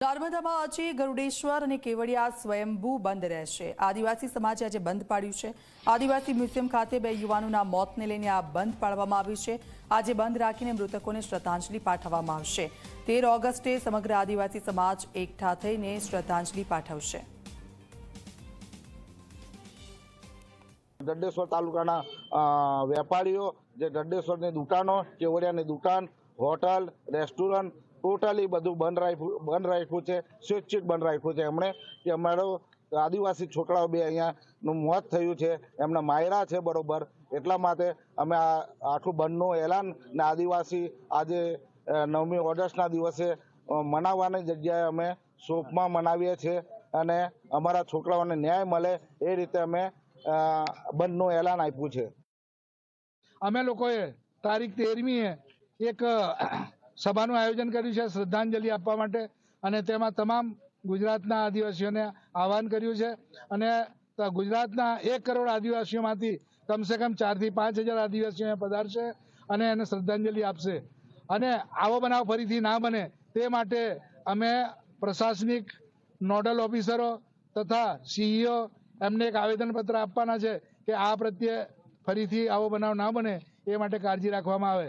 નર્મદામાં આજે ગરુડેશ્વર અને કેવડિયા સ્વયંભૂ બંધ રહેશે। આદિવાસી સમાજે આજે બંધ પાડ્યું છે। આદિવાસી મ્યુઝિયમ ખાતે 2 યુવાનોના મોતને લઈને આ બંધ પાડવામાં આવ્યું છે। આજે બંધ રાખીને મૃતકોને શ્રદ્ધાંજલિ પાઠવવામાં આવશે। 13 ઓગસ્ટે સમગ્ર આદિવાસી સમાજ એકઠા થઈને શ્રદ્ધાંજલિ પાઠવશે। ગઢેશ્વર તાલુકાના વેપારીઓ જે ગઢેશ્વરની દુકાનો, કેવડિયાની દુકાન, હોટલ, રેસ્ટોરન્ટ ટોટલી બધું બંધ રાખ્યું છે। સ્વૈચ્છિક બંધ રાખ્યું છે એમણે કે અમારો આદિવાસી છોકરાઓ 2 અહીંયાનું મોત થયું છે, એમના માયરા છે બરોબર, એટલા માટે અમે આ આખું બંધનું એલાન ને આદિવાસી આજે 9મી ઓગસ્ટના દિવસે મનાવવાની જગ્યાએ અમે શોકમાં મનાવીએ છીએ અને અમારા છોકરાઓને ન્યાય મળે એ રીતે અમે બંધનું એલાન આપ્યું છે। અમે લોકોએ તારીખ 13મીએ એક સભાનું આયોજન કર્યું છે શ્રદ્ધાંજલિ આપવા માટે, અને તેમાં તમામ ગુજરાતના આદિવાસીઓને આહવાન કર્યું છે અને ગુજરાતના 1 કરોડ આદિવાસીઓમાંથી કમસે કમ 4 થી 5 હજાર આદિવાસીઓ પધારશે અને એને શ્રદ્ધાંજલિ આપશે। અને આવો બનાવ ફરીથી ના બને તે માટે અમે પ્રશાસનિક નોડલ ઓફિસરો તથા સીઈઓ એમને એક આવેદનપત્ર આપવાના છે કે આ પ્રત્યે ફરીથી આવો બનાવ ના બને એ માટે કાળજી રાખવામાં આવે।